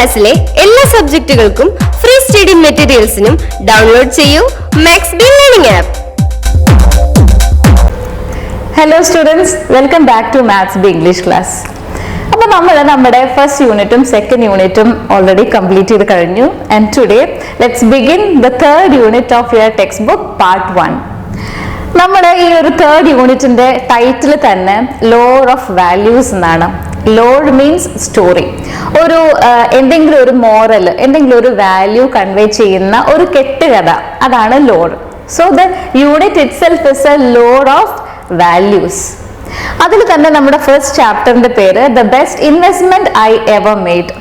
ക്ലാസ്സിലെ എല്ലാ സബ്ജക്റ്റുകൾക്കും free study മെറ്റീരിയൽസിനും download ചെയ്യൂ MathsBee learning app. Hello students, welcome back to MathsBee English class. അപ്പോൾ നമ്മൾ നമ്മുടെ ഫസ്റ്റ് യൂണിറ്റും സെക്കൻഡ് യൂണിറ്റും ഓൾറെഡി കംപ്ലീറ്റ് ചെയ്ത് കഴിഞ്ഞു. And today let's begin the third unit of your text book part 1. നമ്മുടെ ഈ ഒരു തേർഡ് യൂണിറ്റിന്റെ ടൈറ്റിൽ തന്നെ ലോഡ് ഓഫ് വാല്യൂസ് എന്നാണ്. Load means story. ഒരു എന്തെങ്കിലും ഒരു മോറൽ, എന്തെങ്കിലും ഒരു വാല്യൂ കൺവേ ചെയ്യുന്ന ഒരു കെട്ടുകഥ, അതാണ് load. So the unit itself is A load of values. അതിൽ തന്നെ നമ്മുടെ ഫസ്റ്റ് ചാപ്റ്ററിന്റെ പേര് the best investment I ever made.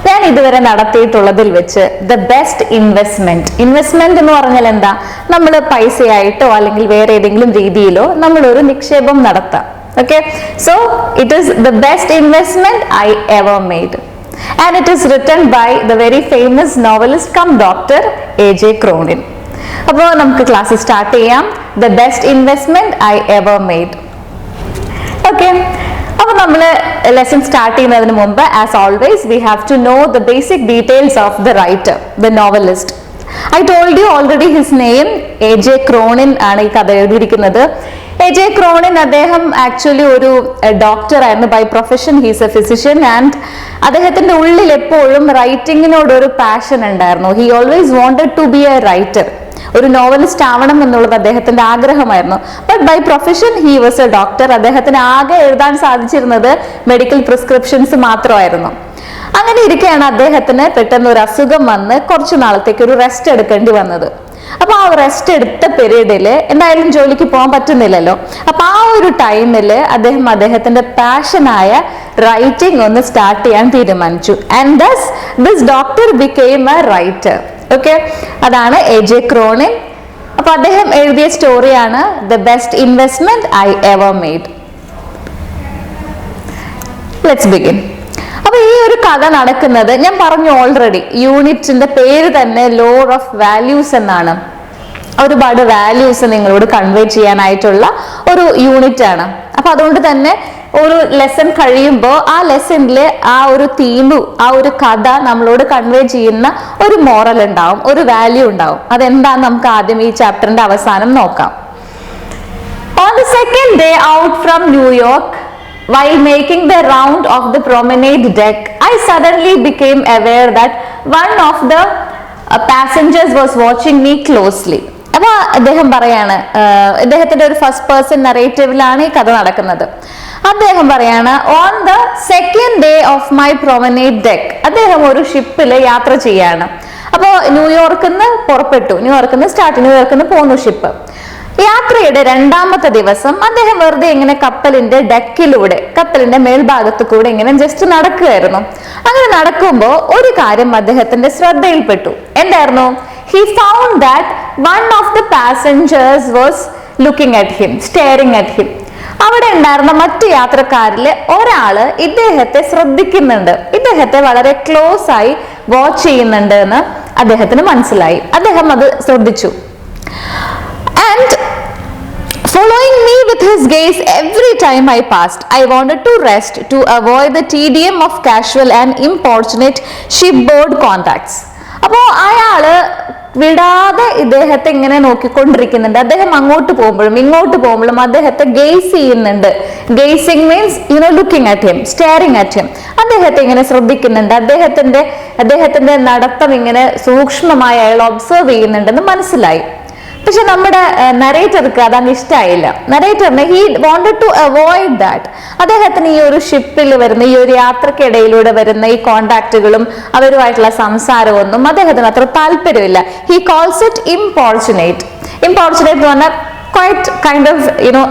ഞാൻ ഇതുവരെ നടത്തിയിട്ടുള്ളതിൽ വെച്ച് ദ ബെസ്റ്റ് ഇൻവെസ്റ്റ്മെന്റ്. ഇൻവെസ്റ്റ്മെന്റ് എന്ന് പറഞ്ഞാൽ എന്താ? നമ്മൾ പൈസയായിട്ടോ അല്ലെങ്കിൽ വേറെ ഏതെങ്കിലും രീതിയിലോ നമ്മൾ ഒരു നിക്ഷേപം നടത്താം. Okay, so it is the best investment I ever made, and it is written by the very famous novelist cum doctor A.J. Cronin. അപ്പോൾ നമുക്ക് ക്ലാസ് സ്റ്റാർട്ട് ചെയ്യാം. The best investment I ever made. Okay, അപ്പോൾ നമ്മൾ lesson start ചെയ്യുന്നതിന് മുമ്പ് as always we have to know the basic details of the writer, the novelist. I told you already his name. A.J. Cronin ആണ് ഈ കഥ എഴുതിയിരിക്കുന്നത്. A.J. Cronin അദ്ദേഹം actually ഒരു ഡോക്ടർ ആയിരുന്നു. By profession he's a physician. And അദ്ദേഹത്തിന്റെ ഉള്ളിൽ എപ്പോഴും റൈറ്റിങ്ങിനോട് ഒരു പാഷൻ ഉണ്ടായിരുന്നു. He always wanted to be a writer. ഒരു നോവലിസ്റ്റ് ആവണം എന്നുള്ളത് അദ്ദേഹത്തിന്റെ ആഗ്രഹമായിരുന്നു. But by profession he was a doctor. അദ്ദേഹത്തിന് ആകെ എഴുതാൻ സാധിച്ചിരുന്നത് മെഡിക്കൽ പ്രിസ്ക്രിപ്ഷൻസ് മാത്രമായിരുന്നു. അങ്ങനെ ഇരിക്കെയാണ് അദ്ദേഹത്തിന് പെട്ടെന്ന് ഒരു അസുഖം വന്ന് കുറച്ചു നാളത്തേക്ക് ഒരു റെസ്റ്റ് എടുക്കേണ്ടി വന്നത്. അപ്പൊ ആ റെസ്റ്റ് എടുത്ത പീരീഡില് എന്തായാലും ജോലിക്ക് പോകാൻ പറ്റുന്നില്ലല്ലോ. അപ്പൊ ആ ഒരു ടൈമില് അദ്ദേഹം അദ്ദേഹത്തിന്റെ പാഷനായ റൈറ്റിംഗ് ഒന്ന് സ്റ്റാർട്ട് ചെയ്യാൻ തീരുമാനിച്ചു. And thus this doctor became a writer. Okay, അതാണ് A.J. Cronin. അപ്പൊ അദ്ദേഹം എഴുതിയ സ്റ്റോറിയാണ് the best investment I ever made. Let's begin. അപ്പൊ ഈ ഒരു കഥ നടക്കുന്നത്, ഞാൻ പറഞ്ഞു ഓൾറെഡി, യൂണിറ്റിന്റെ പേര് തന്നെ ലോഡ് ഓഫ് വാല്യൂസ് എന്നാണ്. ഒരുപാട് വാല്യൂസ് നിങ്ങളോട് കൺവേ ചെയ്യാനായിട്ടുള്ള ഒരു യൂണിറ്റ് ആണ്. അപ്പൊ അതുകൊണ്ട് തന്നെ ഒരു ലെസൺ കഴിയുമ്പോൾ ആ ലെസണില് ആ ഒരു തീമു, ആ ഒരു കഥ നമ്മളോട് കൺവേ ചെയ്യുന്ന ഒരു മോറൽ ഉണ്ടാവും, ഒരു വാല്യൂ ഉണ്ടാവും. അതെന്താന്ന് നമുക്ക് ആദ്യം ഈ ചാപ്റ്ററിന്റെ അവസാനം നോക്കാം. On the second day out from New York, while making the round of the promenade deck, I suddenly became aware that one of the passengers was watching me closely. അപ്പൊ അദ്ദേഹം പറയാണ്, അദ്ദേഹത്തിന്റെ ഒരു ഫസ്റ്റ് പേഴ്സൺ നറേറ്റീവിലാണ് ഈ കഥ നടക്കുന്നത്. അദ്ദേഹം പറയാണ്, on the second day of my promenade deck, അദ്ദേഹം ഒരു ഷിപ്പില് യാത്ര ചെയ്യാണ്. അപ്പോ ന്യൂയോർക്കിൽ നിന്ന് പുറപ്പെട്ടു, ന്യൂയോർക്കിൽ നിന്ന് പോന്നു ഷിപ്പ്. യാത്രയുടെ രണ്ടാമത്തെ ദിവസം അദ്ദേഹം വെറുതെ ഇങ്ങനെ കപ്പലിന്റെ ഡെക്കിലൂടെ, കപ്പലിന്റെ മേൽഭാഗത്ത് കൂടെ ഇങ്ങനെ ജസ്റ്റ് നടക്കുകയായിരുന്നു. അങ്ങനെ നടക്കുമ്പോൾ ഒരു കാര്യം അദ്ദേഹത്തിന്റെ ശ്രദ്ധയിൽപ്പെട്ടു. എന്തായിരുന്നു? He found that one of the passengers was looking at him, staring at him. അവിടെ ഉണ്ടായിരുന്ന മറ്റു യാത്രക്കാരില് ഒരാള് ഇദ്ദേഹത്തെ ശ്രദ്ധിക്കുന്നുണ്ട്, ഇദ്ദേഹത്തെ വളരെ ക്ലോസ് ആയി വാച്ച് ചെയ്യുന്നുണ്ട് എന്ന് അദ്ദേഹത്തിന് മനസ്സിലായി. അദ്ദേഹം അത് ശ്രദ്ധിച്ചു. And following me with his gaze every time I passed, I wanted to rest to avoid the tedium of casual and importunate shipboard contacts. അപ്പോ അയാള് വിടാതെ ഇദ്ദേഹത്തെ ഇങ്ങനെ നോക്കിക്കൊണ്ടിരിക്കുന്നുണ്ട്. അദ്ദേഹം അങ്ങോട്ട് പോകുമ്പോഴും ഇങ്ങോട്ട് പോകുമ്പോഴും അദ്ദേഹത്തെ ഗെയ്സ് ചെയ്യുന്നുണ്ട്. Gazing means looking at him, staring at him. അദ്ദേഹത്തെ ഇങ്ങനെ ശ്രദ്ധിക്കുന്നുണ്ട്. അദ്ദേഹത്തിന്റെ നടത്തം ഇങ്ങനെ സൂക്ഷ്മമായി അയാൾ ഒബ്സർവ് ചെയ്യുന്നുണ്ടെന്ന് മനസ്സിലായി. പക്ഷെ നമ്മുടെ നരേറ്റർക്ക് അതാണ് ഇഷ്ടമായില്ല. നരേറ്ററിന് he wanted to avoid that. അദ്ദേഹത്തിന് ഈ ഒരു ഷിപ്പിൽ വരുന്ന, ഈ ഒരു യാത്രക്കിടയിലൂടെ വരുന്ന ഈ കോണ്ടാക്റ്റുകളും അവരുമായിട്ടുള്ള സംസാരമൊന്നും അദ്ദേഹത്തിന് അത്ര താല്പര്യമില്ല. He calls it importunate. Importunate എന്ന് പറഞ്ഞാൽ ക്വൈറ്റ് കൈൻഡ് ഓഫ്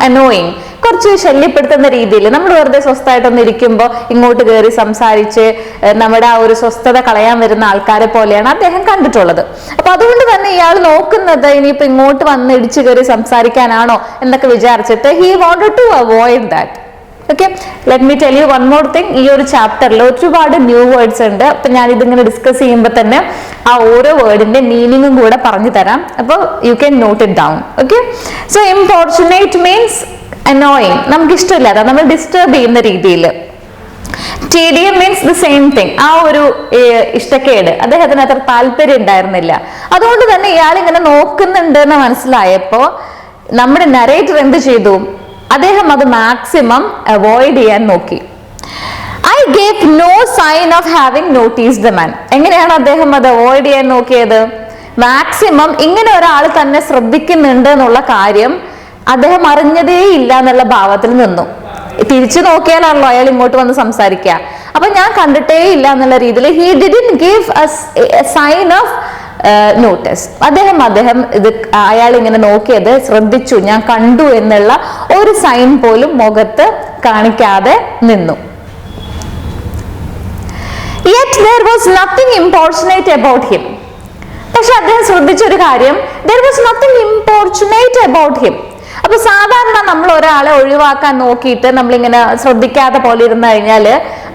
അനോയിങ്, കുറച്ച് ശല്യപ്പെടുത്തുന്ന രീതിയിൽ. നമ്മൾ വെറുതെ സ്വസ്ഥമായിട്ടൊന്ന് ഇരിക്കുമ്പോൾ ഇങ്ങോട്ട് കയറി സംസാരിച്ച് നമ്മുടെ ആ ഒരു സ്വസ്ഥത കളയാൻ വരുന്ന ആൾക്കാരെ പോലെയാണ് അദ്ദേഹം കണ്ടിട്ടുള്ളത്. അപ്പൊ അതുകൊണ്ട് തന്നെ ഇയാൾ നോക്കുന്നത് ഇനിയിപ്പോ ഇങ്ങോട്ട് വന്ന് ഇടിച്ചു കയറി സംസാരിക്കാനാണോ എന്നൊക്കെ വിചാരിച്ചിട്ട് he wanted to avoid that. Okay, let me tell you one more thing. ഈ ഒരു ചാപ്റ്ററിൽ ഒരുപാട് ന്യൂ വേർഡ്സ് ഉണ്ട്. അപ്പൊ ഞാൻ ഇതിങ്ങനെ ഡിസ്കസ് ചെയ്യുമ്പോൾ തന്നെ ആ ഓരോ വേർഡിന്റെ മീനിങ്ങും കൂടെ പറഞ്ഞു തരാം. അപ്പോൾ you can note it down. Okay, so importunate means annoying, നമുക്ക് ഇഷ്ടമില്ലാതെ നമ്മൾ ഡിസ്റ്റർബ് ചെയ്യുന്ന രീതിയിൽ. tedium means the same thing. ആ ഒരു ഇഷ്ടക്കേട് അദ്ദേഹത്തിന് അത്ര താല്പര്യം ഉണ്ടായിരുന്നില്ല. അതുകൊണ്ട് തന്നെ ഇയാൾ ഇങ്ങനെ നോക്കുന്നുണ്ട് എന്ന് മനസ്സിലായപ്പോ നമ്മുടെ നരേറ്റർ എന്ത് ചെയ്തു? അദ്ദേഹം അത് മാക്സിമം അവോയ്ഡ് ചെയ്യാൻ നോക്കി. I gave no sign of having noticed the man. എങ്ങനെയാണ് അദ്ദേഹം അത് അവോയ്ഡ് ചെയ്യാൻ നോക്കിയത്? മാക്സിമം ഇങ്ങനെ ഒരാൾ തന്നെ ശ്രദ്ധിക്കുന്നുണ്ട് എന്നുള്ള കാര്യം അദ്ദേഹം അറിഞ്ഞതേ ഇല്ല എന്നുള്ള ഭാവത്തിൽ നിന്നു. തിരിച്ചു നോക്കിയാലാണല്ലോ അയാൾ ഇങ്ങോട്ട് വന്ന് സംസാരിക്കുക. അപ്പൊ ഞാൻ കണ്ടിട്ടേ ഇല്ല എന്നുള്ള രീതിയിൽ he didn't give a sign of notice. അദ്ദേഹം ഇത് അയാൾ ഇങ്ങനെ നോക്കിയത് ശ്രദ്ധിച്ചു, ഞാൻ കണ്ടു എന്നുള്ള ഒരു സൈൻ പോലും മുഖത്ത് കാണിക്കാതെ നിന്നു. Yet there was nothing importunate about him. പക്ഷെ അദ്ദേഹം ശ്രദ്ധിച്ചൊരു കാര്യം, there was nothing importunate about him. അപ്പൊ സാധാരണ നമ്മൾ ഒരാളെ ഒഴിവാക്കാൻ നോക്കിയിട്ട് നമ്മളിങ്ങനെ ശ്രദ്ധിക്കാതെ പോലെ ഇരുന്ന് കഴിഞ്ഞാല്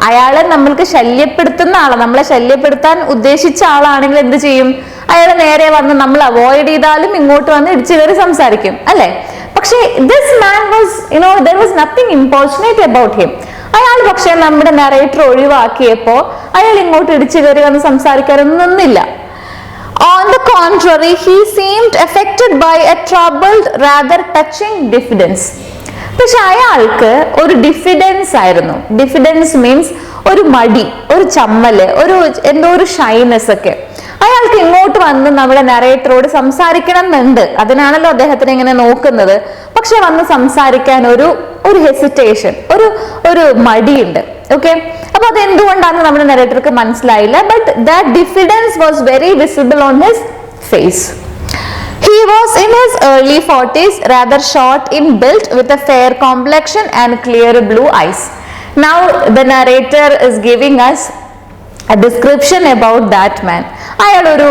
അയാളെ നമ്മൾക്ക് ശല്യപ്പെടുത്തുന്ന ആളെ, നമ്മളെ ശല്യപ്പെടുത്താൻ ഉദ്ദേശിച്ച ആളാണെങ്കിൽ എന്ത് ചെയ്യും? അയാളെ നേരെ വന്ന് നമ്മൾ അവോയ്ഡ് ചെയ്താലും ഇങ്ങോട്ട് വന്ന് ഇടിച്ചു കയറി സംസാരിക്കും, അല്ലെ? പക്ഷെ this man was there was nothing importunate about him. അയാൾ പക്ഷെ നമ്മുടെ നരേറ്റർ ഒഴിവാക്കിയപ്പോ അയാൾ ഇങ്ങോട്ട് ഇടിച്ചു കയറി വന്ന് സംസാരിക്കാനൊന്നും നിന്നില്ല. On the contrary, he seemed affected by a troubled, rather touching diffidence. പക്ഷെ അയാൾക്ക് ഒരു ഡിഫിഡൻസ് ആയിരുന്നു. ഡിഫിഡൻസ് മീൻസ് ഒരു മടി, ഒരു ചമ്മല്, ഒരു എന്തോ ഒരു ഷൈനെസ് ഒക്കെ. അയാൾക്ക് ഇങ്ങോട്ട് വന്ന് നമ്മുടെ നരേറ്ററോട് സംസാരിക്കണം എന്നുണ്ട്, അതിനാണല്ലോ അദ്ദേഹത്തിന് ഇങ്ങനെ നോക്കുന്നത്. പക്ഷെ വന്ന് സംസാരിക്കാൻ ഒരു ഹെസിറ്റേഷൻ, ഒരു മടിയുണ്ട്. ഓക്കെ, അപ്പൊ അത് എന്തുകൊണ്ടാണെന്ന് നമ്മുടെ നരേറ്റർക്ക് മനസ്സിലായില്ല. But that diffidence was very visible on his face. He was in his early 40s, rather short in build, with a fair complexion and clear blue eyes. Now the narrator is giving us a description about that man. അയാൾ ഒരു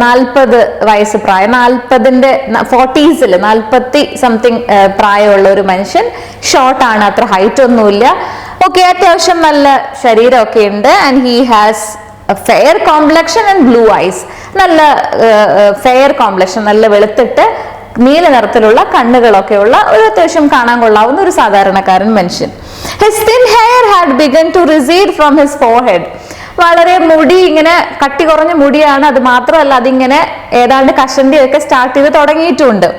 40 വയസ്സ് പ്രായം, 40ന്റെ 40s 40 something പ്രായമുള്ള ഒരു മനുഷ്യൻ. ഷോർട്ടാണ്, അത്ര height ഒന്നുമില്ല. Okay, അത്യാവശ്യം നല്ല ശരീരമൊക്കെ ഉണ്ട്. And he has fair complexion and blue eyes. നല്ല ഫെയർ കോംപ്ലക്ഷൻ, നല്ല വെളുത്തിട്ട് നീല നിറത്തിലുള്ള കണ്ണുകളൊക്കെ ഉള്ള ഒരു അത്യാവശ്യം കാണാൻ കൊള്ളാവുന്ന ഒരു സാധാരണക്കാരൻ മനുഷ്യൻ. His thin hair had begun to recede from his forehead. വളരെ മുടി ഇങ്ങനെ കട്ടി കുറഞ്ഞ മുടിയാണ്. അത് മാത്രമല്ല, അതിങ്ങനെ ഏതാണ്ട് കഷണ്ടിയൊക്കെ സ്റ്റാർട്ട് ചെയ്ത് തുടങ്ങിയിട്ടുണ്ട്.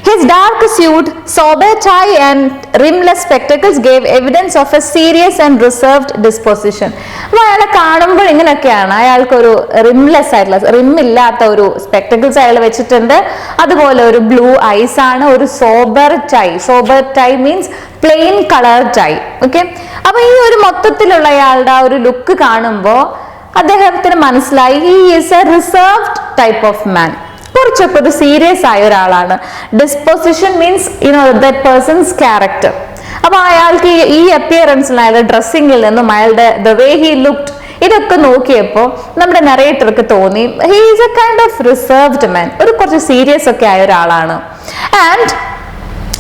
His dark suit, sober tie and rimless spectacles gave evidence of a serious and reserved disposition. അപ്പോൾ അയാളെ കാണുമ്പോൾ ഇങ്ങനെയൊക്കെയാണ്. അയാൾക്കൊരു റിംലെസ് ആയിട്ടുള്ള, റിമ്മില്ലാത്ത ഒരു സ്പെക്ടക്കിൾസ് അയാൾ വെച്ചിട്ടുണ്ട്. അതുപോലെ ഒരു ബ്ലൂ ഐസ് ആണ്. ഒരു sober tie means plain colour tie. Okay, അപ്പൊ ഈ ഒരു മൊത്തത്തിലുള്ള അയാളുടെ ഒരു ലുക്ക് കാണുമ്പോൾ അദ്ദേഹത്തിന് മനസ്സിലായി he is A reserved type of മാൻ. കുറച്ചൊക്കെ ഒരു സീരിയസ് ആയ ഒരാളാണ്. Disposition means that persons character. അപ്പൊ അയാൾക്ക് ഈ അപ്പിയറൻസിൽ, അയാളുടെ ഡ്രസ്സിങ്ങിൽ നിന്നും അയാളുടെ ദ വേ ഹി ലുക്ഡ്, ഇതൊക്കെ നോക്കിയപ്പോൾ നമ്മുടെ നരേറ്റർക്ക് തോന്നി he is a kind of reserved man, ഒരു കുറച്ച് സീരിയസ് ഒക്കെ ആയ ഒരാളാണ്. And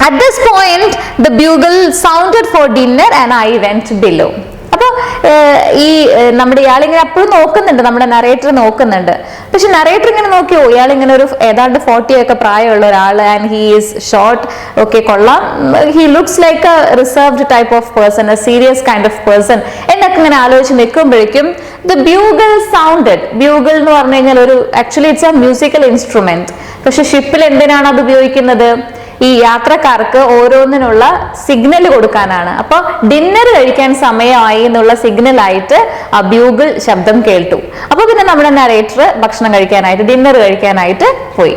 at this point the bugle sounded for dinner and I went below. അപ്പൊ ഈ നമ്മുടെ ഇയാളിങ്ങനെ അപ്പോഴും നോക്കുന്നുണ്ട്, നമ്മുടെ നരേറ്റർ നോക്കുന്നുണ്ട്. പക്ഷെ നരേറ്റർ ഇങ്ങനെ നോക്കിയോ, ഇയാളിങ്ങനെ ഒരു ഏതാണ്ട് 40 ഒക്കെ പ്രായമുള്ള ഒരാൾ. And he is short. Okay, കൊള്ളാം. He looks like a reserved type of person, a serious kind of person എന്നൊക്കെ ഇങ്ങനെ ആലോചിച്ച് നിൽക്കുമ്പോഴേക്കും ദ ബ്യൂഗിൾ സൗണ്ടഡ്. ബ്യൂഗിൾ എന്ന് പറഞ്ഞു കഴിഞ്ഞാൽ ഒരു actually it's a musical instrument. പക്ഷെ ഷിപ്പിൽ എന്തിനാണ് അത് ഉപയോഗിക്കുന്നത്? ഈ യാത്രക്കാർക്ക് ഓരോന്നിനുള്ള സിഗ്നൽ കൊടുക്കാനാണ്. അപ്പൊ ഡിന്നർ കഴിക്കാൻ സമയമായി എന്നുള്ള സിഗ്നൽ ആയിട്ട് ആ ബ്യൂഗിൾ ശബ്ദം കേട്ടു. അപ്പൊ പിന്നെ നമ്മുടെ നരേറ്റർ ഭക്ഷണം കഴിക്കാനായിട്ട്, ഡിന്നർ കഴിക്കാനായിട്ട് പോയി.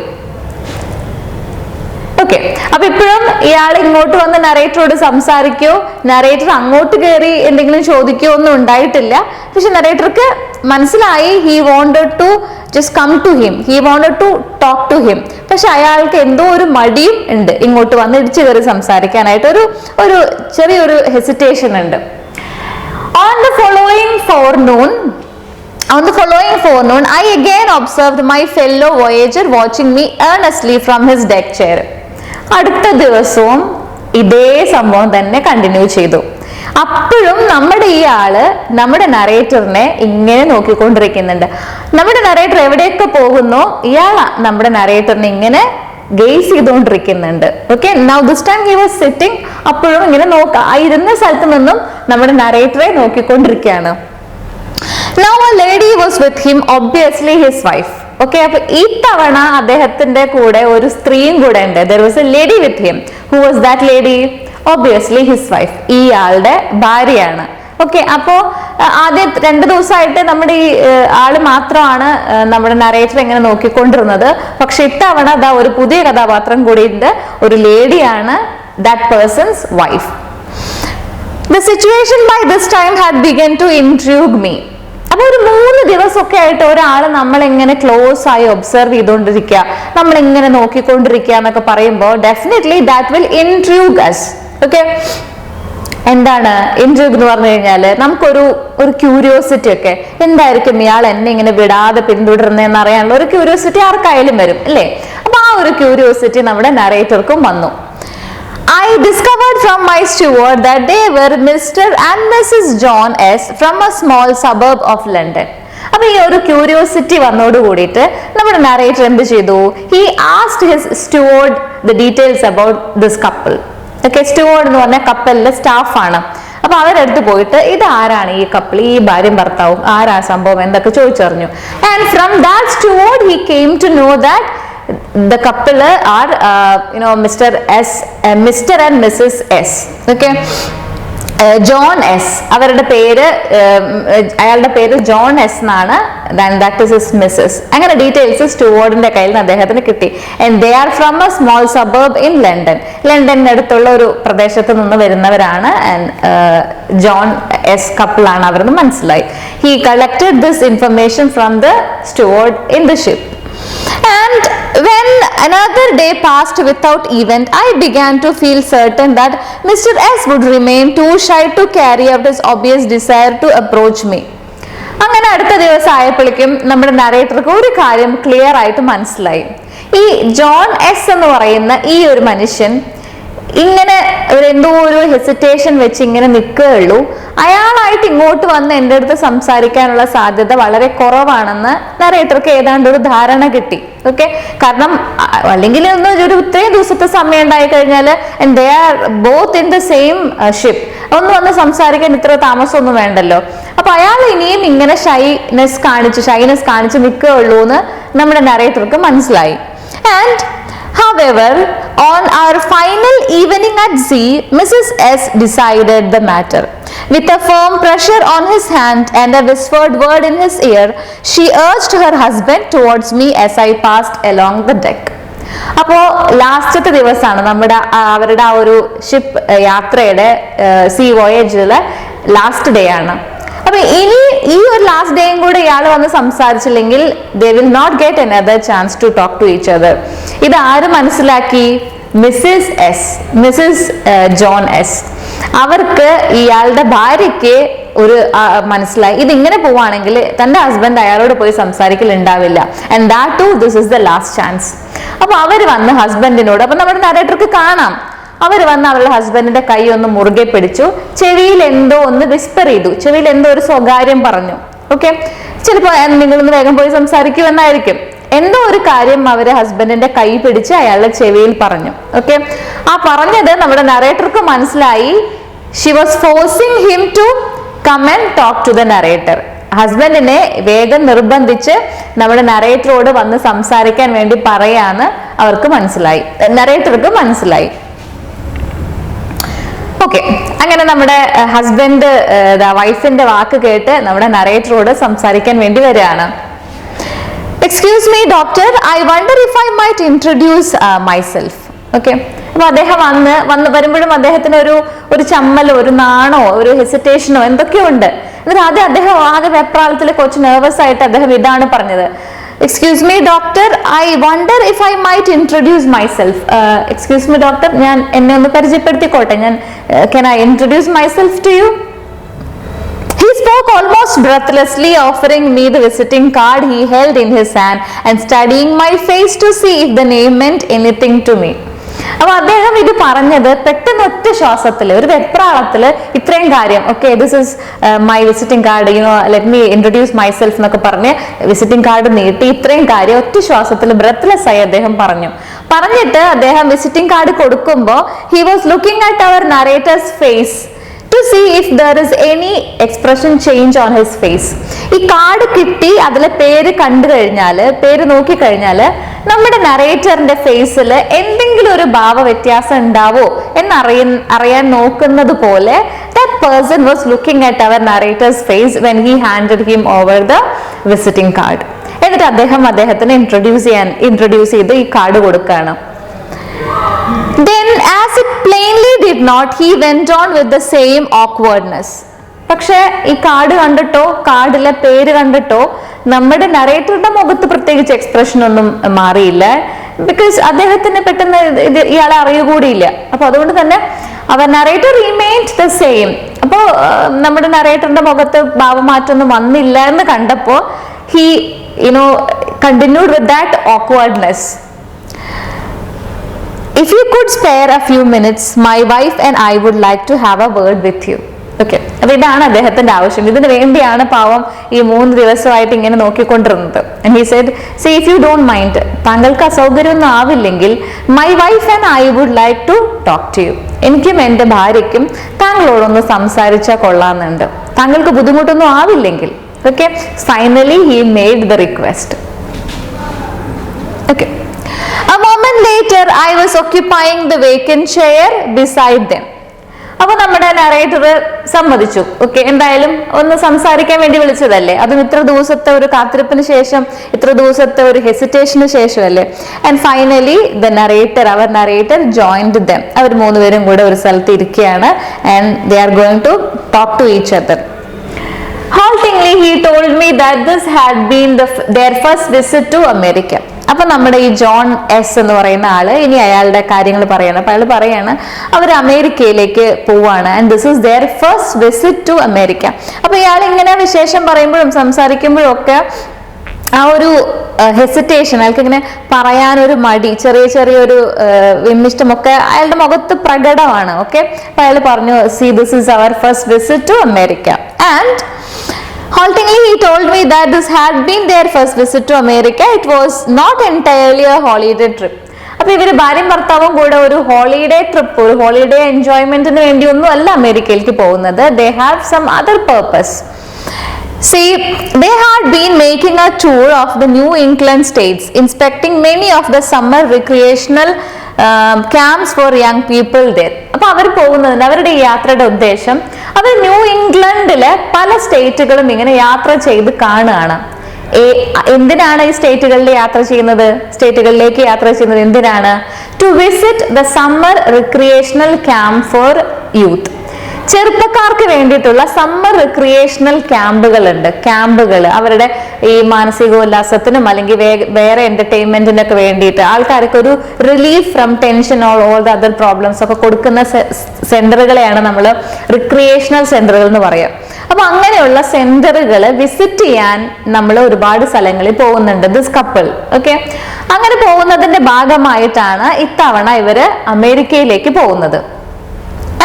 ഓക്കെ, അപ്പൊ ഇപ്പോഴും ഇയാൾ ഇങ്ങോട്ട് വന്ന് നരേറ്ററോട് സംസാരിക്കോ, നരേറ്റർ അങ്ങോട്ട് കയറി എന്തെങ്കിലും ചോദിക്കോ ഒന്നും ഉണ്ടായിട്ടില്ല. പക്ഷെ നരേറ്റർക്ക് മനസ്സിലായി he wanted to just come to him, he wanted to talk to him. പക്ഷെ അയാൾക്ക് എന്തോ ഒരു മടിയും ഉണ്ട്, ഇങ്ങോട്ട് വന്ന് ഇടിച്ചു കയറി സംസാരിക്കാനായിട്ട് ഒരു ചെറിയൊരു ഹെസിറ്റേഷൻ ഉണ്ട്. On the following forenoon, I again observed my fellow voyager watching me earnestly from his deck chair. അടുത്ത ദിവസവും ഇതേ സംഭവം തന്നെ കണ്ടിന്യൂ ചെയ്തു. അപ്പോഴും നമ്മുടെ ഈ ആള് നമ്മുടെ നരേറ്ററിനെ ഇങ്ങനെ നോക്കിക്കൊണ്ടിരിക്കുന്നുണ്ട്. നമ്മുടെ നരേറ്റർ എവിടെയൊക്കെ പോകുന്നോ ഇയാളാ നമ്മുടെ നരേറ്ററിനെ ഇങ്ങനെ ഗേസ് ചെയ്തുകൊണ്ടിരിക്കുന്നുണ്ട്. Okay, now this time he was sitting. അപ്പോഴും ഇങ്ങനെ ആ ഇരുന്ന സ്ഥലത്ത് നിന്നും നമ്മുടെ നരേറ്ററെ നോക്കിക്കൊണ്ടിരിക്കുകയാണ്. Now a lady was with him, obviously his wife. Okay, അപ്പൊ ഇത്തവണ അദ്ദേഹത്തിന്റെ കൂടെ ഒരു സ്ത്രീയും കൂടെ ഉണ്ട്. There was a lady with him. Who was that lady? Obviously his wife. ഇയാളുടെ ഭാര്യയാണ്. ഓക്കെ, അപ്പോ ആദ്യം 2 ദിവസമായിട്ട് നമ്മുടെ ഈ ആള് മാത്രമാണ് നമ്മുടെ നരേറ്റർ ഇങ്ങനെ നോക്കിക്കൊണ്ടിരുന്നത്. പക്ഷെ ഇത്തവണ അതാ ഒരു പുതിയ കഥാപാത്രം കൂടി ഉണ്ട്, ഒരു ലേഡിയാണ്, that person's wife. The situation by this time had begun to intrigue me. അപ്പൊ ഒരു 3 ദിവസമൊക്കെ ആയിട്ട് ഒരാള് നമ്മളെങ്ങനെ ക്ലോസ് ആയി ഒബ്സർവ് ചെയ്തുകൊണ്ടിരിക്കുക, നമ്മളെങ്ങനെ നോക്കിക്കൊണ്ടിരിക്കുക എന്നൊക്കെ പറയുമ്പോൾ definitely that will intrigue us. Okay, എന്താണ് ഇൻട്രൂഗ് എന്ന് പറഞ്ഞു കഴിഞ്ഞാല് നമുക്കൊരു ക്യൂരിയോസിറ്റി ഒക്കെ, എന്തായിരിക്കും ഇയാൾ എന്നെ ഇങ്ങനെ വിടാതെ പിന്തുടരുന്നതെന്ന് അറിയാനുള്ള ഒരു ക്യൂരിയോസിറ്റി ആർക്കായാലും വരും അല്ലേ? അപ്പൊ ആ ഒരു ക്യൂരിയോസിറ്റി നമ്മുടെ നരേറ്റർക്കും വന്നു. I discovered from my steward that they were Mr. and Mrs. John S. from a small suburb of London. അപ്പൊ ഈ ഒരു ക്യൂരിയോസിറ്റി വന്നോട് കൂടിയിട്ട് നമ്മുടെ നരേറ്റർ എന്ത് ചെയ്തു? He asked his steward the details about this couple. Okay, steward എന്ന് പറഞ്ഞ കപ്പലിലെ സ്റ്റാഫാണ്. അപ്പൊ അവരെടുത്ത് പോയിട്ട് ഇത് ആരാണ് ഈ കപ്പിൾ, ഈ ഭാര്യയും ഭർത്താവും, ആരാ സംഭവം എന്തൊക്കെ ചോദിച്ചറിഞ്ഞു. And from that steward he came to know that the couple are Mr. and Mrs. S. Okay, John S, അവരുടെ പേര്, അയാളുടെ പേര് ജോൺ എസ് എന്നാണ്. That is his missus. അങ്ങനെ ഡീറ്റെയിൽസ് സ്റ്റുവാർഡിന്റെ കയ്യിൽ നിന്ന് അദ്ദേഹത്തിന് കിട്ടി. And they are from a small suburb in London. ലണ്ടന്റെ അടുത്തുള്ള ഒരു പ്രദേശത്ത് നിന്ന് വരുന്നവരാണ്. ആൻഡ് ജോൺ എസ് കപ്പിളാണ് അവരെന്ന് മനസ്സിലായി. He collected this information from the steward in the ship. And when another day passed without event, I began to feel certain that Mr. S would remain too shy to carry out his obvious desire to approach me. അങ്ങനെ അടുത്ത ദിവസം ആയപ്പോഴേക്കും നമ്മുടെ നരേറ്റർക്ക് ഒരു കാര്യം clear ആയിട്ട് മനസ്സിലായി. ഈ ജോൺ എസ് എന്ന് പറയുന്ന ഈ ഒരു മനുഷ്യൻ ഇങ്ങനെ എന്തോ ഒരു ഹെസിറ്റേഷൻ വെച്ച് ഇങ്ങനെ നിൽക്കുകയുള്ളൂ. അയാളായിട്ട് ഇങ്ങോട്ട് വന്ന് എൻ്റെ അടുത്ത് സംസാരിക്കാനുള്ള സാധ്യത വളരെ കുറവാണെന്ന് നരേറ്റർക്ക് ഏതാണ്ട് ഒരു ധാരണ കിട്ടി. ഓക്കെ, കാരണം അല്ലെങ്കിൽ ഒരു ഇത്രയും ദിവസത്തെ സമയം ഉണ്ടായി കഴിഞ്ഞാൽ they are both in the same ship, ഒന്ന് വന്ന് സംസാരിക്കാൻ ഇത്ര താമസമൊന്നും വേണ്ടല്ലോ. അപ്പൊ അയാൾ ഇനിയും ഇങ്ങനെ ഷൈനസ് കാണിച്ച് നിൽക്കുകയുള്ളൂ എന്ന് നമ്മുടെ നരേറ്റർക്ക് മനസ്സിലായി. And however, on our final evening at sea, Mrs. S decided the matter. With a firm pressure on his hand and a whispered word in his ear, she urged her husband towards me as I passed along the deck. അപ്പോ ലാസ്റ്റത്തെ ദിവസമാണ് അവരുടെ ആ ഒരു ship യാത്രയുടെ see വോയേജിലെ last day ആണ്. അപ്പൊ ഇനി ഈ ഒരു ലാസ്റ്റ് ഡേയും കൂടെ ഇയാൾ വന്ന് സംസാരിച്ചില്ലെങ്കിൽ they will not get another chance to talk to each other. ഇത് ആര് മനസ്സിലാക്കി? Mrs Johns. അവർക്ക് ഇയാളുടെ ഭാര്യയ്ക്ക് ഒരു മനസ്സിലായി, ഇതിങ്ങനെ പോവാണെങ്കിൽ തന്റെ ഹസ്ബൻഡ് അയാളോട് പോയി സംസാരിക്കലുണ്ടാവില്ല. And that to this is the last chance. അപ്പൊ അവര് വന്ന് ഹസ്ബൻഡിനോട്, അപ്പൊ നമ്മുടെ നരേറ്റർക്ക് കാണാം, അവർ വന്ന് അവരുടെ ഹസ്ബൻഡിന്റെ കൈ ഒന്ന് മുറുകെ പിടിച്ചു, ചെവിയിൽ എന്തോ ഒന്ന് വിസ്പർ ചെയ്തു, ചെവിയിൽ എന്തോ ഒരു സ്വകാര്യം പറഞ്ഞു. ഓക്കെ, ചിലപ്പോ നിങ്ങളൊന്ന് വേഗം പോയി സംസാരിക്കുമെന്നായിരിക്കും. എന്തോ ഒരു കാര്യം അവര് ഹസ്ബൻഡിന്റെ കൈ പിടിച്ച് അയാളുടെ ചെവിയിൽ പറഞ്ഞു. ഓക്കെ, ആ പറഞ്ഞത് നമ്മുടെ നരേറ്റർക്ക് മനസ്സിലായി. She was forcing him to come and talk to the narrator. ഹസ്ബൻഡിനെ വേഗം നിർബന്ധിച്ച് നമ്മുടെ നരേറ്ററോട് വന്ന് സംസാരിക്കാൻ വേണ്ടി പറയാന്ന് അവർക്ക് മനസ്സിലായി, നരേറ്റർക്ക് മനസ്സിലായി. ഓക്കെ, അങ്ങനെ നമ്മുടെ ഹസ്ബൻഡ് വൈഫിന്റെ വാക്ക് കേട്ട് നമ്മുടെ നരേറ്ററോട് സംസാരിക്കാൻ വേണ്ടി വരികയാണ്. Excuse me doctor, I wonder if I might introduce myself. Okay, അപ്പൊ അദ്ദേഹം വരുമ്പോഴും അദ്ദേഹത്തിന് ഒരു ചമ്മലോ ഒരു നാണോ ഒരു ഹെസിറ്റേഷനോ എന്തൊക്കെയോ ഉണ്ട്. എന്നിട്ട് ആദ്യം അദ്ദേഹം ആകെ വെപ്രാളത്തിൽ കുറച്ച് നെർവസ് ആയിട്ട് അദ്ദേഹം ഇതാണ് പറഞ്ഞത്, excuse me doctor, I wonder if I might introduce myself. Excuse me doctor, ഞാൻ എന്നെ ഒന്ന് പരിചയപ്പെടുത്തിക്കോട്ടെ, can I introduce myself to you? He spoke almost breathlessly, offering me the visiting card he held in his hand and studying my face to see if the name meant anything to me. അപ്പൊ അദ്ദേഹം ഇത് പറഞ്ഞത് പെട്ടെന്ന് ഒറ്റ ശ്വാസത്തില്, ഒരു വെപ്രാളത്തില് ഇത്രയും കാര്യം, okay this is my visiting card, let me introduce myself എന്നൊക്കെ പറഞ്ഞ് വിസിറ്റിംഗ് കാർഡ് നീട്ടി ഇത്രയും കാര്യം ഒറ്റ ശ്വാസത്തിൽ ബ്രെത്ത്ലെസ് ആയി അദ്ദേഹം പറഞ്ഞിട്ട് അദ്ദേഹം വിസിറ്റിംഗ് കാർഡ് കൊടുക്കുമ്പോൾ he was looking at our narrator's face to see if there is any expression change on his face. ഈ കാർഡ് കിട്ടി അതിലെ പേര് കണ്ടു കഴിഞ്ഞാല്, പേര് നോക്കി കഴിഞ്ഞാല് നമ്മുടെ നറേറ്ററിന്റെ ഫേസിൽ എന്തെങ്കിലും ഒരു ഭാവ വ്യത്യാസം ഉണ്ടാവോ അറിയാൻ നോക്കുന്നത് പോലെ that person was looking at our narrator's face when he handed him over the visiting card. എന്നിട്ട് അദ്ദേഹത്തിന് ഇൻട്രൊഡ്യൂസ് ചെയ്ത് ഈ കാർഡ് കൊടുക്കുകയാണ്. Then as it plainly did not, he went on with the same awkwardness. പക്ഷെ ഈ card കണ്ടിട്ടോ കാർഡിലെ പേര് കണ്ടിട്ടോ നമ്മുടെ നറേറ്ററുടെ മുഖത്ത് പ്രത്യേകിച്ച് എക്സ്പ്രഷൻ ഒന്നും മാറിയില്ല. ബിക്കോസ് അദ്ദേഹത്തിന് പെട്ടെന്ന് ഇയാളെ അറിയുകൂടിയില്ല. അപ്പൊ അതുകൊണ്ട് തന്നെ അവർ നറേറ്റർ റിമെയിൻഡ് ദ സെയിം. അപ്പോ നമ്മുടെ നറേറ്ററിന്റെ മുഖത്ത് ഭാവമാറ്റൊന്നും വന്നില്ല എന്ന് കണ്ടപ്പോ he continued with that awkwardness. If you could spare a few minutes, my wife and I would like to have a word with you. Okay, അപ്പൊ ഇതാണ് അദ്ദേഹത്തിന്റെ ആവശ്യം. ഇതിന് വേണ്ടിയാണ് പാവം ഈ 3 ദിവസമായിട്ട് ഇങ്ങനെ നോക്കിക്കൊണ്ടിരുന്നത്. And he said, see if you don't mind, താങ്കൾക്ക് അസൗകര്യമൊന്നും ആവില്ലെങ്കിൽ my wife and I would like to talk to you. എനിക്കും എന്റെ ഭാര്യയ്ക്കും താങ്കളോടൊന്ന് സംസാരിച്ചാൽ കൊള്ളാമെന്നുണ്ട്, താങ്കൾക്ക് ബുദ്ധിമുട്ടൊന്നും ആവില്ലെങ്കിൽ. Okay, finally he made the request. Okay. A moment later, I was occupying the vacant chair beside them. അപ്പൊ നമ്മുടെ നറേറ്റർ സമ്മതിച്ചു. ഓക്കെ, എന്തായാലും ഒന്ന് സംസാരിക്കാൻ വേണ്ടി വിളിച്ചതല്ലേ, അതും ഇത്ര ദിവസത്തെ ഒരു കാത്തിരിപ്പിന് ശേഷം, ഇത്ര ദിവസത്തെ ഒരു ഹെസിറ്റേഷന് ശേഷമല്ലേ. ആൻഡ് ഫൈനലി അവർ നറേറ്റർ ജോയിൻഡ് ദം. അവർ 3 പേരും കൂടെ ഒരു സ്ഥലത്ത് ഇരിക്കുകയാണ്. And they are going to talk to each other. Haltingly, he told me that this had been their first visit to America. അപ്പൊ നമ്മുടെ ഈ ജോൺ എസ് എന്ന് പറയുന്ന ആള് ഇനി അയാളുടെ കാര്യങ്ങൾ പറയാണ്. അപ്പൊ അയാൾ പറയാണ് അവർ അമേരിക്കയിലേക്ക് പോവാണ്. And this is their first visit to America. അപ്പൊ ഇയാൾ ഇങ്ങനെ വിശേഷം പറയുമ്പോഴും സംസാരിക്കുമ്പോഴും ഒക്കെ ആ ഒരു ഹെസിറ്റേഷൻ, അയാൾക്ക് ഇങ്ങനെ പറയാനൊരു മടി, ചെറിയൊരു വിമ്മിഷ്ടമൊക്കെ അയാളുടെ മുഖത്ത് പ്രകടമാണ്. ഓക്കെ, അപ്പൊ അയാൾ പറഞ്ഞു, see this is our first visit to America. And haltingly he told me that this had been their first visit to America. It was not entirely a holiday trip. അപ്പൊ ഇവര് ഭാര്യയും ഭർത്താവും കൂടെ ഒരു ഹോളിഡേ ട്രിപ്പ്, ഒരു holiday എൻജോയ്മെന്റിന് വേണ്ടി ഒന്നും അല്ല അമേരിക്കയിലേക്ക് പോകുന്നത്. They have some other purpose. See, they had been making a tour of the New England states, inspecting many of the summer recreational camps for young people there. അപ്പൊ അവർ പോകുന്നതിന്, അവരുടെ ഈ യാത്രയുടെ ഉദ്ദേശം, അവർ ന്യൂ ഇംഗ്ലണ്ടിലെ പല സ്റ്റേറ്റുകളും ഇങ്ങനെ യാത്ര ചെയ്ത് കാണുകയാണ്. എന്തിനാണ് ഈ സ്റ്റേറ്റുകളിലേക്ക് യാത്ര ചെയ്യുന്നത്? എന്തിനാണ്? To visit the summer recreational camp for youth. ചെറുപ്പക്കാർക്ക് വേണ്ടിയിട്ടുള്ള സമ്മർ റിക്രിയേഷണൽ ക്യാമ്പുകൾ അവരുടെ ഈ മാനസികോല്ലാസത്തിനും അല്ലെങ്കിൽ വേറെ എന്റർടൈൻമെന്റിനൊക്കെ വേണ്ടിയിട്ട് ആൾക്കാർക്ക് ഒരു relief from tension all the other problems ഒക്കെ കൊടുക്കുന്ന സെന്ററുകളെയാണ് നമ്മൾ റിക്രിയേഷണൽ സെന്ററുകൾ എന്ന് പറയുക. അപ്പൊ അങ്ങനെയുള്ള സെന്ററുകൾ വിസിറ്റ് ചെയ്യാൻ നമ്മൾ ഒരുപാട് സ്ഥലങ്ങളിൽ പോകുന്നുണ്ട്, ദിസ് കപ്പിൾ. ഓക്കെ, അങ്ങനെ പോകുന്നതിന്റെ ഭാഗമായിട്ടാണ് ഇത്തവണ ഇവര് അമേരിക്കയിലേക്ക് പോകുന്നത്.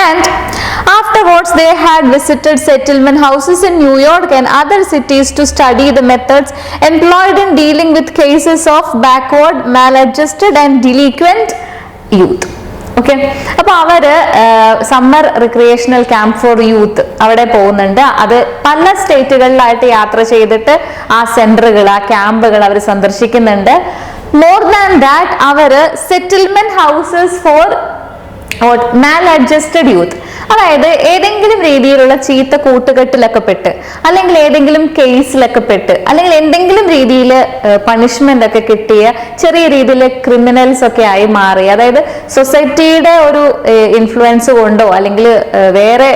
And afterwards they had visited settlement houses in New York and other cities to study the methods employed in dealing with cases of backward, maladjusted and delinquent youth. Okay, അപ്പൊ അവര് summer recreational camp for youth അവിടെ പോകുന്നുണ്ട്. അത് പല സ്റ്റേറ്റുകളിലായിട്ട് യാത്ര ചെയ്തിട്ട് ആ സെന്ററുകൾ, ആ ക്യാമ്പുകൾ അവർ സന്ദർശിക്കുന്നുണ്ട്. മോർ ദാൻ ദാറ്റ് അവര് സെറ്റിൽമെന്റ് ഹൗസസ് ഫോർ മാൽഅഡ്ജസ്റ്റഡ് യൂത്ത്, അതായത് ഏതെങ്കിലും രീതിയിലുള്ള ചീത്ത കൂട്ടുകെട്ടിലൊക്കെ പെട്ട്, അല്ലെങ്കിൽ ഏതെങ്കിലും കേസിലൊക്കെ പെട്ട്, അല്ലെങ്കിൽ എന്തെങ്കിലും രീതിയിൽ പണിഷ്മെന്റ് ഒക്കെ കിട്ടിയ ചെറിയ രീതിയിൽ ക്രിമിനൽസ് ഒക്കെ ആയി മാറി, അതായത് സൊസൈറ്റിയുടെ ഒരു ഇൻഫ്ലുവൻസ് കൊണ്ടോ അല്ലെങ്കിൽ വേറെ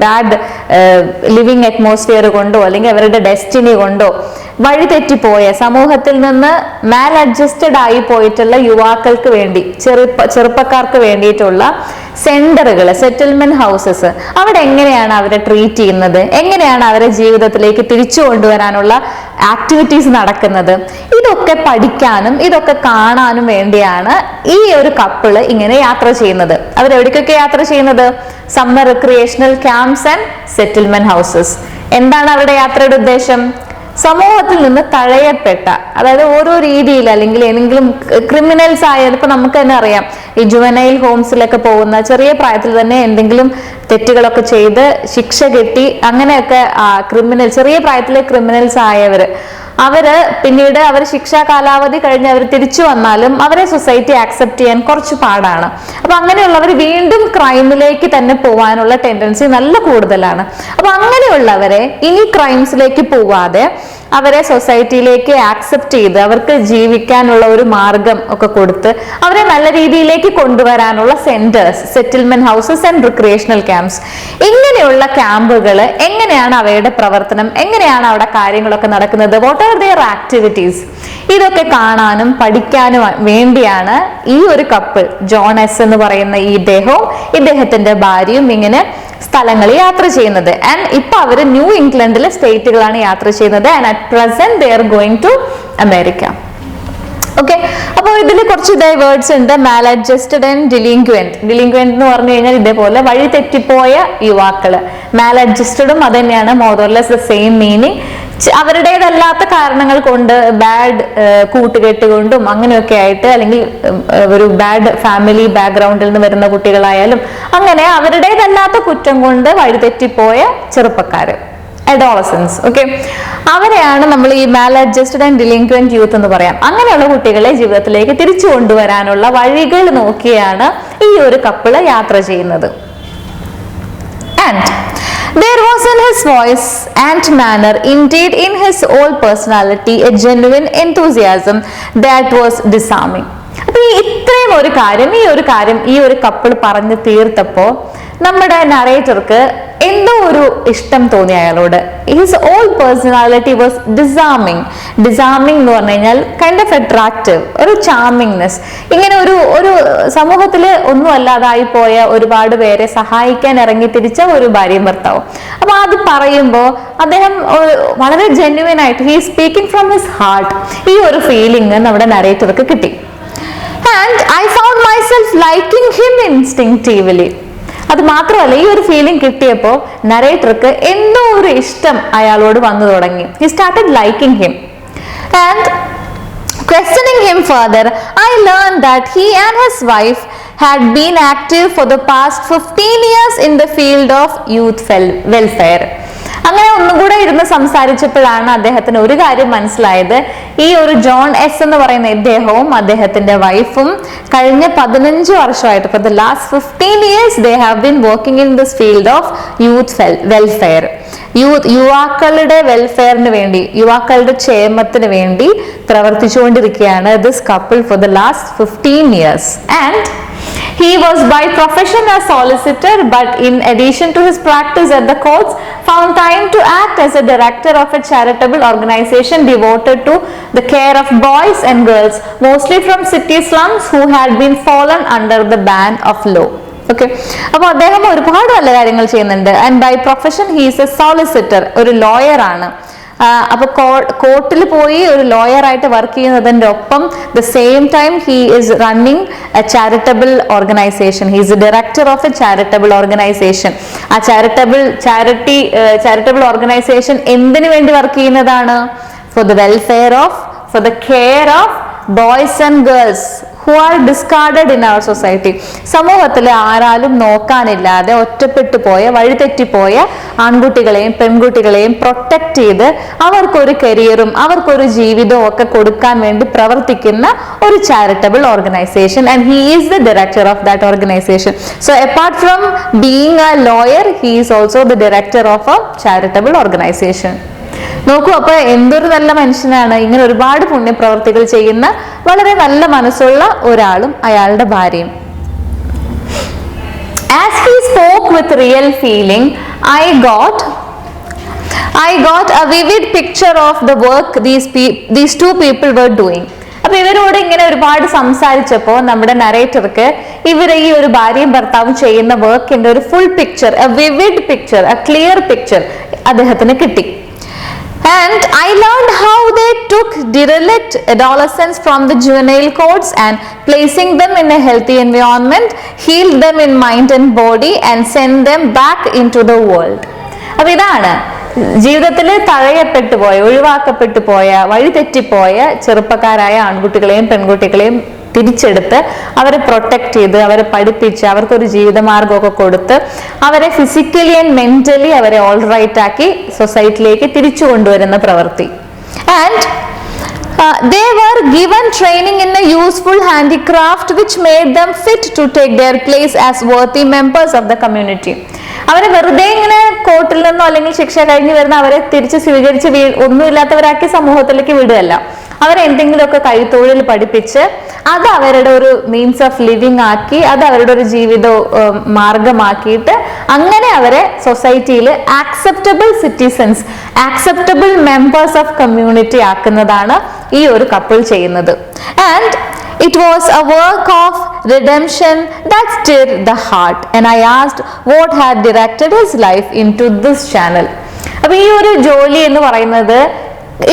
ബാഡ് ലിവിങ് അറ്റ്മോസ്ഫിയർ കൊണ്ടോ അല്ലെങ്കിൽ അവരുടെ ഡെസ്റ്റിനി കൊണ്ടോ വഴിതെറ്റിപ്പോയ, സമൂഹത്തിൽ നിന്ന് മാൽ അഡ്ജസ്റ്റഡ് ആയി പോയിട്ടുള്ള യുവാക്കൾക്ക് വേണ്ടി, ചെറുപ്പക്കാർക്ക് വേണ്ടിയിട്ടുള്ള സെന്ററുകൾ, സെറ്റിൽമെന്റ് ഹൗസസ്, അവിടെ എങ്ങനെയാണ് അവരെ ട്രീറ്റ് ചെയ്യുന്നത്, എങ്ങനെയാണ് അവരെ ജീവിതത്തിലേക്ക് തിരിച്ചു കൊണ്ടുവരാനുള്ള ആക്ടിവിറ്റീസ് നടക്കുന്നത്. ഇതൊക്കെ പഠിക്കാനും ഇതൊക്കെ കാണാനും വേണ്ടിയാണ് ഈ ഒരു കപ്പിള് ഇങ്ങനെ യാത്ര ചെയ്യുന്നത്. അവരെവിടേക്കൊക്കെ യാത്ര ചെയ്യുന്നത്? Summer recreational camps and settlement houses. എന്താണ് അവരുടെ യാത്രയുടെ ഉദ്ദേശം? സമൂഹത്തിൽ നിന്ന് തഴയപ്പെട്ട, അതായത് ഓരോ രീതിയിൽ അല്ലെങ്കിൽ ഏതെങ്കിലും ക്രിമിനൽസ് ആയാലും, ഇപ്പൊ നമുക്ക് തന്നെ അറിയാം, ഈ ജുവനൈൽ ഹോംസിലൊക്കെ പോകുന്ന ചെറിയ പ്രായത്തിൽ തന്നെ എന്തെങ്കിലും തെറ്റുകളൊക്കെ ചെയ്ത് ശിക്ഷ കിട്ടി അങ്ങനെയൊക്കെ ചെറിയ പ്രായത്തിലെ ക്രിമിനൽസ് ആയവര് പിന്നീട് അവർ ശിക്ഷാ കാലാവധി കഴിഞ്ഞ് അവർ തിരിച്ചു വന്നാലും അവരെ സൊസൈറ്റി ആക്സെപ്റ്റ് ചെയ്യാൻ കുറച്ച് പാടാണ്. അപ്പൊ അങ്ങനെയുള്ളവർ വീണ്ടും ക്രൈമിലേക്ക് തന്നെ പോകാനുള്ള ടെൻഡൻസി നല്ല കൂടുതലാണ്. അപ്പൊ അങ്ങനെയുള്ളവരെ ഇനി ക്രൈംസിലേക്ക് പോവാതെ അവരെ സൊസൈറ്റിയിലേക്ക് ആക്സെപ്റ്റ് ചെയ്ത് അവർക്ക് ജീവിക്കാനുള്ള ഒരു മാർഗം ഒക്കെ കൊടുത്ത് അവരെ നല്ല രീതിയിലേക്ക് കൊണ്ടുവരാനുള്ള centres, settlement houses and recreational camps, ഇങ്ങനെയുള്ള ക്യാമ്പുകൾ എങ്ങനെയാണ് അവയുടെ പ്രവർത്തനം, എങ്ങനെയാണ് അവിടെ കാര്യങ്ങളൊക്കെ നടക്കുന്നത്, വാട്ട് ആർ ദിയർ ആക്ടിവിറ്റീസ്, ഇതൊക്കെ കാണാനും പഠിക്കാനും വേണ്ടിയാണ് ഈ ഒരു കപ്പിൾ ജോൺ എസ് എന്ന് പറയുന്ന ഈ ഇദ്ദേഹത്തിന്റെ ഭാര്യയും ഇങ്ങനെ സ്ഥലങ്ങളിൽ യാത്ര ചെയ്യുന്നത്. ആൻഡ് ഇപ്പൊ അവര് ന്യൂ ഇംഗ്ലണ്ടിലെ സ്റ്റേറ്റുകളാണ് യാത്ര ചെയ്യുന്നത്. And at present they are going to America. Okay, അപ്പോൾ ഇതിൽ കുറച്ച് വേർഡ്സ് ഉണ്ട്. മാലഡ്ജസ്റ്റഡ് ആൻഡ് ഡിലിങ്ക്വന്റ്. ഡിലിങ്ക്വന്റ് എന്ന് പറഞ്ഞു കഴിഞ്ഞാൽ ഇതേപോലെ വഴി തെറ്റിപ്പോയ യുവാക്കള്. മാലഡ്ജസ്റ്റഡും അത് തന്നെയാണ്, മോർലെസ് ദ സെയിം മീനിങ്. അവരുടേതല്ലാത്ത കാരണങ്ങൾ കൊണ്ട്, ബാഡ് കൂട്ടുകെട്ട് കൊണ്ടും അങ്ങനെയൊക്കെ ആയിട്ട്, അല്ലെങ്കിൽ ഒരു ബാഡ് ഫാമിലി ബാക്ക്ഗ്രൗണ്ടിൽ നിന്ന് വരുന്ന കുട്ടികളായാലും അങ്ങനെ അവരുടേതല്ലാത്ത കുറ്റം കൊണ്ട് വഴിതെറ്റിപ്പോയ ചെറുപ്പക്കാര്, അഡോളസൻസ്. ഓക്കെ, അവരെയാണ് നമ്മൾ ഈ മാലഡ്ജസ്റ്റഡ് ആൻഡ് ഡിലിങ്ക്വന്റ് യൂത്ത് എന്ന് പറയാം. അങ്ങനെയുള്ള കുട്ടികളെ ജീവിതത്തിലേക്ക് തിരിച്ചു കൊണ്ടുവരാനുള്ള വഴികൾ നോക്കിയാണ് ഈ ഒരു കപ്പിള് യാത്ര ചെയ്യുന്നത്. And there was in his voice and manner, indeed in his whole personality, a genuine enthusiasm that was disarming. അപ്പൊ ഇത്രയും ഒരു കാര്യം ഈ ഒരു കപ്പിൾ പറഞ്ഞു തീർത്തപ്പോ നമ്മുടെ നറേറ്റർക്ക് എന്തോ ഒരു ഇഷ്ടം തോന്നി അയാളോട്. His all personality was disarming. Disarming എന്ന് പറഞ്ഞു കഴിഞ്ഞാൽ കൈൻഡ് ഓഫ് അട്രാക്റ്റീവ്, ഒരു ചാമിങ്നെസ്. ഇങ്ങനെ ഒരു സമൂഹത്തില് ഒന്നും അല്ലാതായി പോയ ഒരുപാട് പേരെ സഹായിക്കാൻ ഇറങ്ങി തിരിച്ച ഒരു ഭാര്യയും ഭർത്താവും. അപ്പൊ അത് പറയുമ്പോ അദ്ദേഹം വളരെ ജെന്യുവൻ ആയിട്ട്, he speaking from his heart, ഈ ഒരു ഫീലിംഗ് നമ്മുടെ നറേറ്റർക്ക് കിട്ടി. And I found myself liking him instinctively. അത് മാത്രമല്ല, ഈ ഒരു ഫീലിംഗ് കിട്ടിയപ്പോൾ നറേറ്റർക്ക് എന്തോ ഒരു ഇഷ്ടം അയാളോട് വന്നു തുടങ്ങി. He started liking him. And questioning him further, I learned that he and his wife had been active for the past 15 years in the field of youth welfare. അങ്ങനെ ഒന്നും കൂടെ ഇരുന്ന് സംസാരിച്ചപ്പോഴാണ് അദ്ദേഹത്തിന് ഒരു കാര്യം മനസ്സിലായത്. ഈ ഒരു ജോൺ എസ് എന്ന് പറയുന്ന ഇദ്ദേഹവും അദ്ദേഹത്തിന്റെ വൈഫും കഴിഞ്ഞ 15 വർഷമായിട്ട്, for the last 15 years they have been working in this field of youth welfare. യുവാക്കളുടെ വെൽഫെയറിന് വേണ്ടി, യുവാക്കളുടെ ക്ഷേമത്തിന് വേണ്ടി പ്രവർത്തിച്ചുകൊണ്ടിരിക്കുകയാണ് this couple for the last 15 years. And he was by profession a solicitor, but in addition to his practice at the courts, found time to act as a director of a charitable organization devoted to the care of boys and girls, mostly from city slums, who had been fallen under the ban of law. Okay, അപ്പൊ അദ്ദേഹം ഒരുപാട് നല്ല കാര്യങ്ങൾ ചെയ്യുന്നുണ്ട്. And by profession he is a solicitor, ഒരു lawyer ആണ്. അപ്പൊ കോർട്ടിൽ പോയി ഒരു ലോയർ ആയിട്ട് വർക്ക് ചെയ്യുന്നതിന്റെ ഒപ്പം the same time he is running A charitable organisation. He is director of A charitable organisation. ആ ചാരിറ്റബിൾ ഓർഗനൈസേഷൻ എന്തിനു വേണ്ടി വർക്ക് ചെയ്യുന്നതാണ്? For the welfare of, for the care of boys and girls who are discarded in our society. സമൂഹത്തിലെ ആരാലും നോക്കാനില്ലാതെ ഒറ്റപ്പെട്ടു പോയ, വഴിതെറ്റിപ്പോയ ആൺകുട്ടികളെയും പെൺകുട്ടികളെയും protect ചെയ്ത് അവർക്കൊരു കരിയറും അവർക്കൊരു ജീവിതവും ഒക്കെ കൊടുക്കാൻ വേണ്ടി പ്രവർത്തിക്കുന്ന ഒരു charitable organisation. And he is the director of that organisation. So apart from being A lawyer, he is also the director of A charitable organisation. നോക്കൂ, അപ്പൊ എന്തൊരു നല്ല മനുഷ്യനാണ്. ഇങ്ങനെ ഒരുപാട് പുണ്യപ്രവർത്തികൾ ചെയ്യുന്ന വളരെ നല്ല മനസ്സുള്ള ഒരാളും അയാളുടെ ഭാര്യയും. As he spoke with real feeling, I got a vivid picture of the work these two people were doing. അപ്പൊ ഇവരോട് ഇങ്ങനെ ഒരുപാട് സംസാരിച്ചപ്പോ നമ്മുടെ നറേറ്റർക്ക് ഇവരെ ഈ ഒരു ഭാര്യയും ഭർത്താവും ചെയ്യുന്ന വർക്കിന്റെ ഒരു full picture, A vivid picture, A clear picture അദ്ദേഹത്തിന് കിട്ടി. And I learned how they took derelict adolescents from the juvenile courts and placing them in a healthy environment, healed them in mind and body and sent them back into the world. അപ്പോൾ ഇതാണ് ജീവിതത്തിൽ തഴയപ്പെട്ടു പോയ, ഒഴിവാക്കപ്പെട്ടു പോയ, വഴിതെറ്റിപ്പോയ ചെറുപ്പക്കാരായ ആൺകുട്ടികളെയും പെൺകുട്ടികളെയും തിരിച്ചെടുത്ത് അവരെ protect ചെയ്ത് അവരെ പഠിപ്പിച്ച് അവർക്കൊരു ജീവിതമാർഗമൊക്കെ കൊടുത്ത് അവരെ ഫിസിക്കലി ആൻഡ് മെന്റലി അവരെ ഓൾ റൈറ്റ് ആക്കി സൊസൈറ്റിയിലേക്ക് തിരിച്ചു കൊണ്ടുവരുന്ന പ്രവൃത്തി. And they were given training in a useful handicraft which made them fit to take their place as worthy members of the community. അവരെ വെറുതെ ഇങ്ങനെ കോർട്ടിൽ നിന്നോ അല്ലെങ്കിൽ ശിക്ഷ കഴിഞ്ഞ് വരുന്ന അവരെ തിരിച്ച് സ്വീകരിച്ച് ഒന്നുമില്ലാത്തവരാക്കി സമൂഹത്തിലേക്ക് വിടുകയല്ല. അവരെന്തെങ്കിലുമൊക്കെ കൈത്തൊഴിൽ പഠിപ്പിച്ച് അത് അവരുടെ ഒരു മീൻസ് ഓഫ് ലിവിങ് ആക്കി അത് അവരുടെ ഒരു ജീവിത മാർഗമാക്കിയിട്ട് അങ്ങനെ അവരെ സൊസൈറ്റിയിൽ acceptable citizens, acceptable members of community ആക്കുന്നതാണ് ഈ ഒരു കപ്പിൾ ചെയ്യുന്നത്. And it was a work of redemption that stirred the heart, and I asked what had directed his life into this channel. അപ്പോൾ ഈ ഒരു ജോലി എന്ന് പറയുന്നത്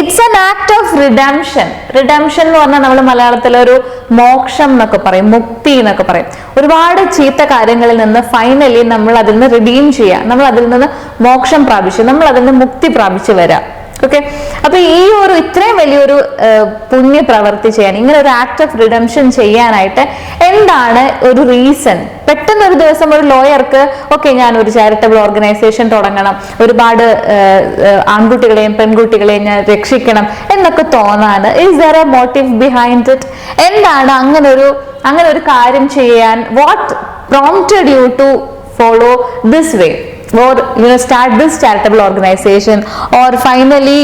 it's an act of redemption. Redemption എന്ന് പറഞ്ഞാൽ നമ്മൾ മലയാളത്തിൽ ഒരു മോക്ഷം എന്നൊക്കെ പറയും, മുക്തി എന്നൊക്കെ പറയും. ഒരുപാട് ചീത്ത കാര്യങ്ങളിൽ നിന്ന് ഫൈനലി നമ്മൾ അതിൽ നിന്ന് റിഡീം ചെയ്യുക, നമ്മൾ അതിൽ നിന്ന് മോക്ഷം പ്രാപിച്ചു, നമ്മൾ അതിൽ നിന്ന് മുക്തി പ്രാപിച്ചു വരാം. ഓക്കെ, അപ്പൊ ഈ ഒരു ഇത്രയും വലിയൊരു പുണ്യ പ്രവൃത്തി ചെയ്യാൻ, ഇങ്ങനെ ഒരു ആക്ട് ഓഫ് റിഡംഷൻ ചെയ്യാനായിട്ട് എന്താണ് ഒരു റീസൺ? പെട്ടെന്ന് ഒരു ദിവസം ഒരു ലോയർക്ക് ഓക്കെ ഞാൻ ഒരു ചാരിറ്റബിൾ ഓർഗനൈസേഷൻ തുടങ്ങണം, ഒരുപാട് ആൺകുട്ടികളെയും പെൺകുട്ടികളെയും ഞാൻ രക്ഷിക്കണം എന്നൊക്കെ തോന്നാണ്. Is there a motive behind it? എന്താണ് അങ്ങനെ ഒരു കാര്യം ചെയ്യാൻ? What prompted you to follow this way, or start this charitable organization, or finally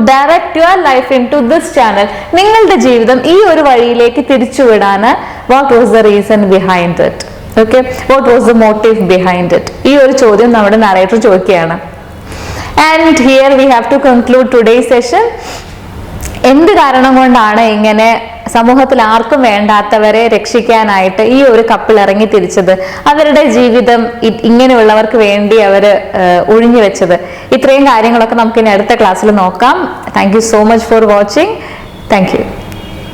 direct your life into this channel? നിങ്ങളുടെ ജീവിതം ഈ ഒരു വഴിയിലേക്ക് തിരിച്ചുവിടാൻ what was the reason behind it? Okay, what was the motive behind it? ഈ ഒരു ചോദ്യം നമ്മുടെ narrator ചോദിക്കുകയാണ്. And here we have to conclude today's session. എന്ത് കാരണം കൊണ്ടാണ് ഇങ്ങനെ സമൂഹത്തിൽ ആർക്കും വേണ്ടാത്തവരെ രക്ഷിക്കാനായിട്ട് ഈ ഒരു കപ്പിൾ ഇറങ്ങി തിരിച്ചത്, അവരുടെ ജീവിതം ഇങ്ങനെയുള്ളവർക്ക് വേണ്ടി അവർ ഒഴിഞ്ഞു വെച്ചത്? ഇത്രയും കാര്യങ്ങളൊക്കെ നമുക്ക് ഇനി അടുത്ത ക്ലാസ്സിൽ നോക്കാം. Thank you so much for watching. Thank you.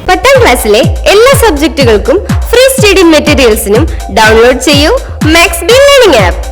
10ാം ക്ലാസ്സിലെ എല്ലാ സബ്ജക്റ്റുകൾക്കും ഫ്രീ സ്റ്റഡി മെറ്റീരിയൽസിനും ഡൗൺലോഡ് ചെയ്യൂ MathsBee ലേണിംഗ് ആപ്പ്.